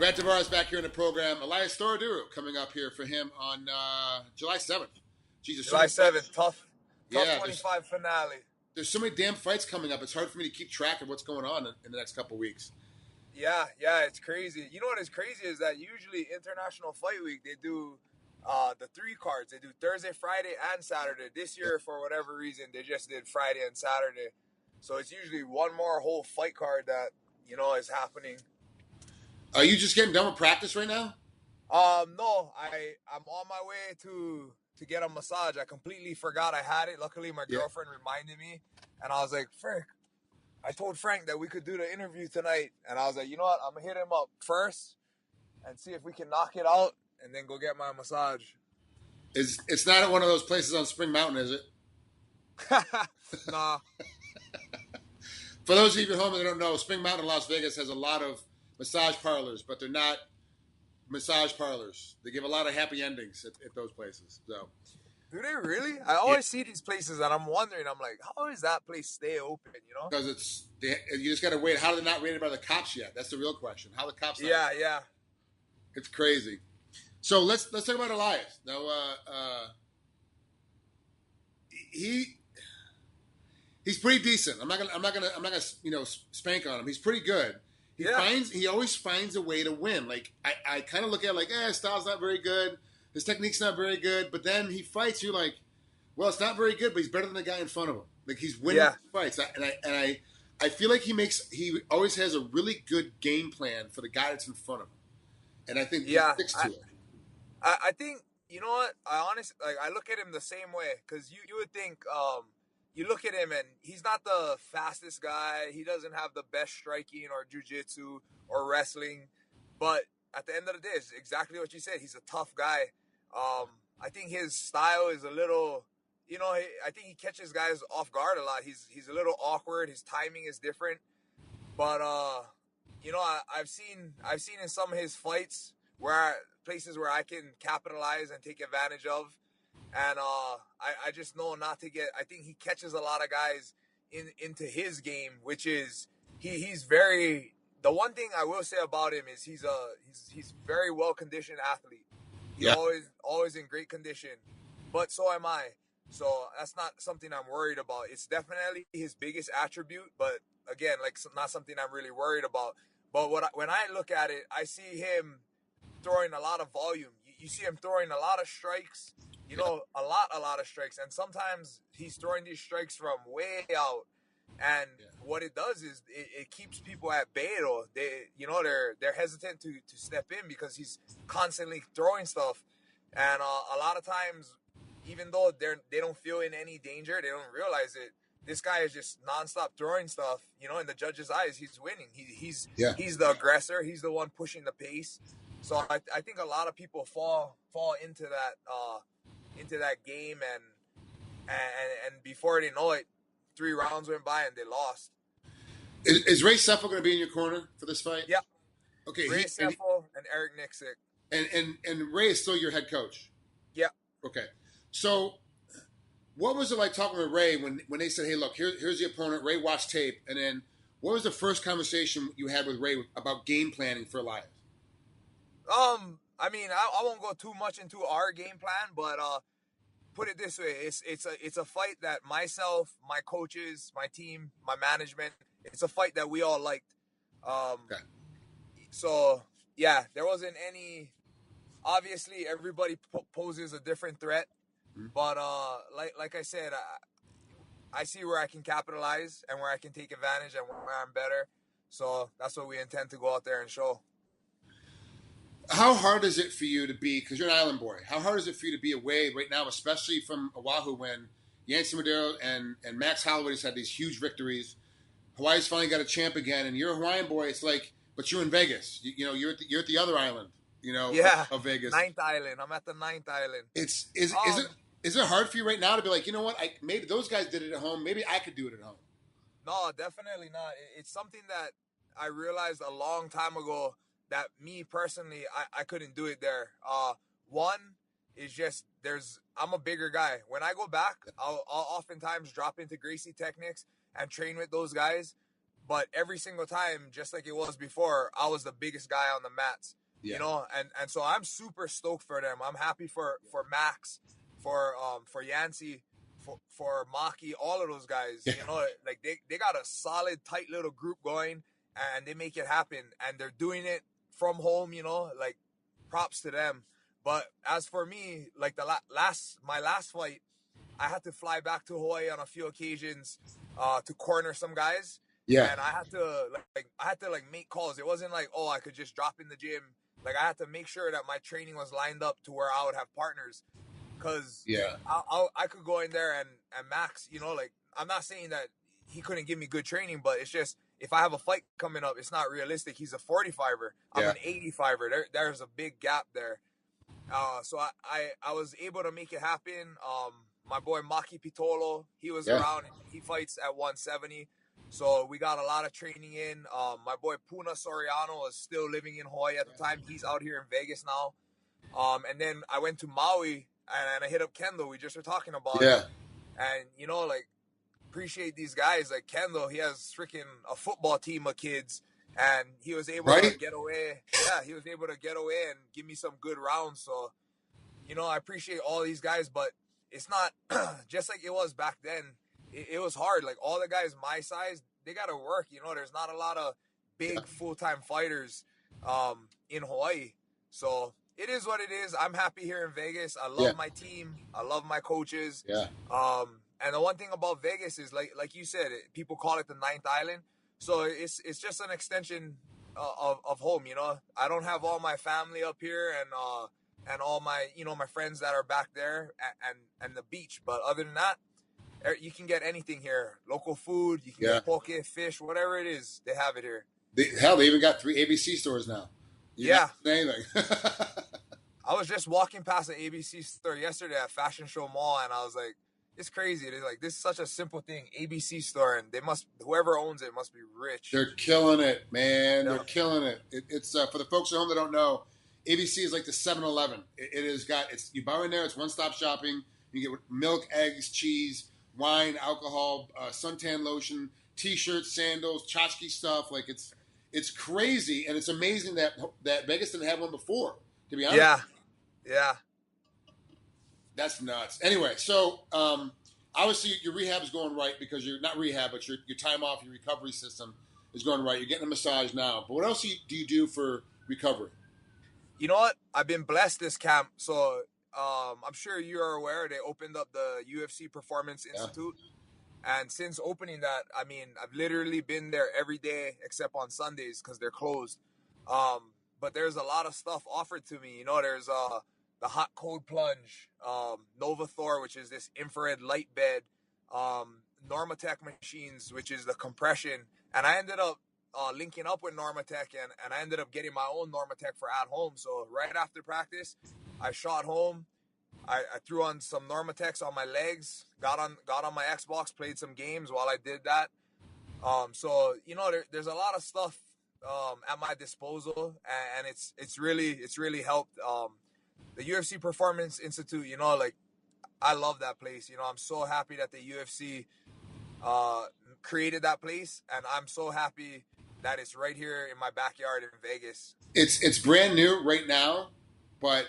Brad Tavares back here in the program. Elias Theodorou coming up here for him on July 7th. Jesus, July 7th, tough yeah, 25 finale. There's so many damn fights coming up. It's hard for me to keep track of what's going on in the next couple weeks. Yeah, it's crazy. You know what is crazy is that usually International Fight Week, they do the 3 cards. They do Thursday, Friday, and Saturday. This year, for whatever reason, they just did Friday and Saturday. So it's usually one more whole fight card that, is happening. Are you just getting done with practice right now? No, I'm on my way to get a massage. I completely forgot I had it. Luckily, my girlfriend reminded me, and I was like, Frank, I told Frank that we could do the interview tonight, and I was like, you know what, I'm gonna hit him up first and see if we can knock it out, and then go get my massage. It's not at one of those places on Spring Mountain, is it? Nah. For those of you at home that don't know, Spring Mountain in Las Vegas has a lot of massage parlors, but they're not massage parlors. They give a lot of happy endings at those places. So, do they really? I always see these places, and I'm wondering. I'm like, how is that place stay open? Because you just got to wait. How are they not rated by the cops yet? That's the real question. How the cops? Yeah. It's crazy. So let's talk about Elias. Now, he's pretty decent. I'm not gonna spank on him. He's pretty good. He always finds a way to win. Like I kind of look at it like, his style's not very good, his technique's not very good, but then he fights. You're like, well, it's not very good, but he's better than the guy in front of him. Like he's winning fights, I feel like he always has a really good game plan for the guy that's in front of him, and I think he sticks to it. I think you know what, I look at him the same way, because you would think. You look at him and he's not the fastest guy. He doesn't have the best striking or jiu-jitsu or wrestling. But at the end of the day, it's exactly what you said. He's a tough guy. I think his style is a little, I think he catches guys off guard a lot. He's a little awkward. His timing is different. But, I've seen in some of his fights places where I can capitalize and take advantage of. And I just know not to get. I think he catches a lot of guys into his game, which is he's very. The one thing I will say about him is he's very well conditioned athlete. He's always in great condition, but so am I. So that's not something I'm worried about. It's definitely his biggest attribute, but again, not something I'm really worried about. But when I look at it, I see him throwing a lot of volume. You see him throwing a lot of strikes. A lot of strikes, and sometimes he's throwing these strikes from way out, and what it does is it keeps people at bay. Though they're hesitant to step in because he's constantly throwing stuff, and a lot of times, even though they don't feel in any danger, they don't realize it. This guy is just nonstop throwing stuff. In the judge's eyes, he's winning. He's the aggressor. He's the one pushing the pace. So I think a lot of people fall into that game, and before they know it, 3 rounds went by and they lost. Is Ray Seffel going to be in your corner for this fight? Yeah. Okay. Ray Seffel and Eric Nixick. And Ray is still your head coach? Yeah. Okay. So what was it like talking with Ray when they said, hey, look, here's the opponent, Ray watched tape, and then what was the first conversation you had with Ray about game planning for Elias? I mean, I won't go too much into our game plan, but put it this way: it's a fight that myself, my coaches, my team, my management, it's a fight that we all liked. Okay. So yeah, there wasn't any. Obviously, everybody poses a different threat, but like I said, I see where I can capitalize and where I can take advantage and where I'm better. So that's what we intend to go out there and show. How hard is it for you to be, because you're an island boy, how hard is it for you to be away right now, especially from Oahu, when Yancy Madero and Max Holloway had these huge victories? Hawaii's finally got a champ again, and you're a Hawaiian boy. It's like, but you're in Vegas. You're at the other island, of Vegas. 9th island. I'm at the 9th island. Is it hard for you right now to be like, you know what? Maybe those guys did it at home. Maybe I could do it at home. No, definitely not. It's something that I realized a long time ago, that me personally, I couldn't do it there. One is just I'm a bigger guy. When I go back, I'll oftentimes drop into Gracie Technics and train with those guys. but every single time, just like it was before, I was the biggest guy on the mats. Yeah. You know, and so I'm super stoked for them. I'm happy for Max, for Yancey, for Maki, all of those guys. Yeah. You know, like they got a solid, tight little group going, and they make it happen, and they're doing it from home. You know, like props to them. But as for me, like my last fight, I had to fly back to Hawaii on a few occasions to corner some guys. Yeah. And I had to make calls. It wasn't like, oh, I could just drop in the gym. Like I had to make sure that my training was lined up to where I would have partners. Cause I could go in there and Max, you know, like I'm not saying that he couldn't give me good training, but it's just if I have a fight coming up, it's not realistic. He's a 45er. I'm an 85er. There's a big gap there. So I was able to make it happen. My boy Maki Pitolo, he was around. He fights at 170. So we got a lot of training in. My boy Puna Soriano is still living in Hawaii at the time. He's out here in Vegas now. And then I went to Maui and I hit up Kendall. We just were talking about it. And, you know, like, appreciate these guys. Like Kendall, he has freaking a football team of kids. And he was able to get away. Yeah, he was able to get away and give me some good rounds. So, you know, I appreciate all these guys. But it's not just like it was back then. It was hard. Like all the guys my size, they got to work. You know, there's not a lot of big full-time fighters in Hawaii. So it is what it is. I'm happy here in Vegas. I love my team. I love my coaches. Yeah. And the one thing about Vegas is like you said, people call it the ninth island. So it's just an extension of home. You know, I don't have all my family up here and all my, you know, my friends that are back there and the beach. But other than that, you can get anything here. Local food, you can get poke, fish, whatever it is, they have it here. They even got 3 ABC stores now. Anything. I was just walking past an ABC store yesterday at Fashion Show Mall, and I was like, it's crazy. They're like, this is such a simple thing, ABC store, and whoever owns it must be rich. They're killing it, man. They're killing it. It's for the folks at home that don't know, ABC is like the 7-Eleven. It has got, you buy in there, it's one-stop shopping. You get milk, eggs, cheese, wine, alcohol, suntan lotion, T-shirts, sandals, tchotchke stuff. Like it's crazy, and it's amazing that Vegas didn't have one before. To be honest, yeah, that's nuts. Anyway, so obviously your rehab is going right because you're not rehab, but your time off, your recovery system is going right. You're getting a massage now, but what else do you do for recovery? You know what? I've been blessed this camp, so. I'm sure you are aware they opened up the UFC Performance Institute. And since opening that, I mean, I've literally been there every day except on Sundays because they're closed. But there's a lot of stuff offered to me. You know, there's the hot cold plunge, Novathor, which is this infrared light bed, Normatec machines, which is the compression. And I ended up linking up with Normatec and I ended up getting my own Normatec for at home. So right after practice, I shot home. I threw on some Normatecs on my legs, got on my Xbox, played some games while I did that. So, you know, there's a lot of stuff at my disposal, and it's really helped. The UFC Performance Institute, you know, like, I love that place. You know, I'm so happy that the UFC created that place, and I'm so happy that it's right here in my backyard in Vegas. It's brand new right now, but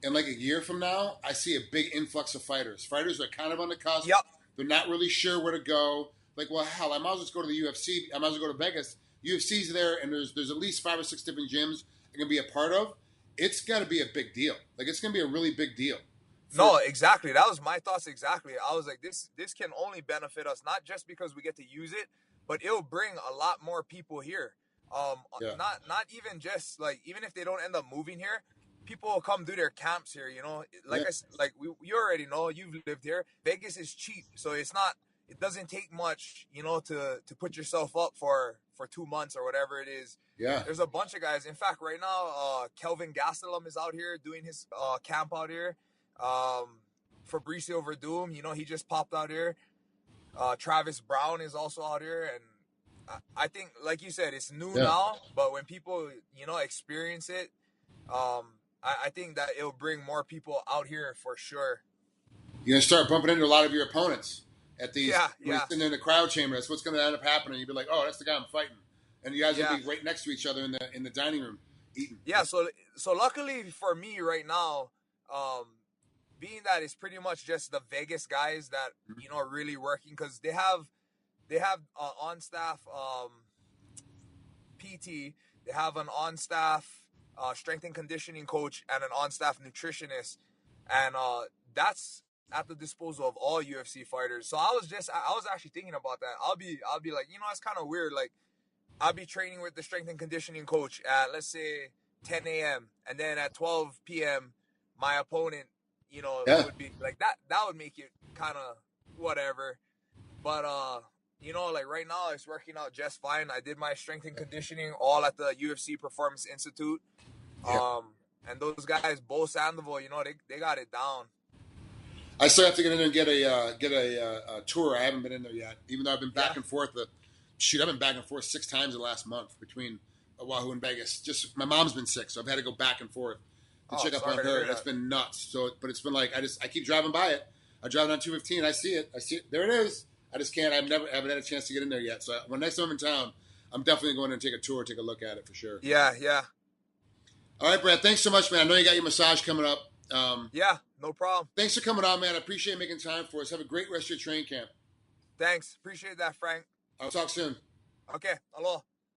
in like a year from now, I see a big influx of fighters. Fighters are kind of on the cusp. Yep. They're not really sure where to go. Like, well, hell, I might as well just go to the UFC. I might as well go to Vegas. UFC's there, and there's at least 5 or 6 different gyms I can be a part of. It's got to be a big deal. Like, it's going to be a really big deal. No, exactly. That was my thoughts exactly. I was like, this can only benefit us, not just because we get to use it, but it'll bring a lot more people here. Not even just, like, even if they don't end up moving here, people will come do their camps here, you know. Like you already know, you've lived here. Vegas is cheap, so it doesn't take much, you know, to put yourself up for 2 months or whatever it is. Yeah. There's a bunch of guys. In fact, right now, Kelvin Gastelum is out here doing his camp out here. Fabricio Verdum, you know, he just popped out here. Travis Brown is also out here, and I think, like you said, it's new now, but when people, you know, experience it, I think that it'll bring more people out here for sure. You're going to start bumping into a lot of your opponents. at these Yeah, when he's yeah, sitting in the crowd chamber. That's what's going to end up happening. You'd be like, oh, that's the guy I'm fighting, and you guys will yeah, be right next to each other in the dining room eating. yeah. So luckily for me right now, um, being that it's pretty much just the Vegas guys that are really working because they have on staff PT, they have an on staff strength and conditioning coach and an on staff nutritionist, and that's at the disposal of all UFC fighters. So I was actually thinking about that. I'll be like, it's kind of weird. Like I'll be training with the strength and conditioning coach at, let's say, 10 a.m. and then at 12 p.m. my opponent, Yeah. would be like that. That would make it kind of whatever. But like right now it's working out just fine. I did my strength and conditioning all at the UFC Performance Institute. Yeah. And those guys, Bo Sandoval, they got it down. I still have to get in there and get a tour. I haven't been in there yet, even though I've been back and forth. I've been back and forth 6 times the last month between Oahu and Vegas. Just my mom's been sick, so I've had to go back and forth to check up on her. It's been nuts. So, but it's been like I keep driving by it. I drive it on 215. I see it. There it is. I just can't. I haven't had a chance to get in there yet. So when next time I'm in town, I'm definitely going to take a tour, take a look at it for sure. Yeah. All right, Brad. Thanks so much, man. I know you got your massage coming up. Yeah, no problem. Thanks for coming on, man. I appreciate making time for us. Have a great rest of your training camp. Thanks. Appreciate that, Frank. I'll talk soon. Okay. Aloha.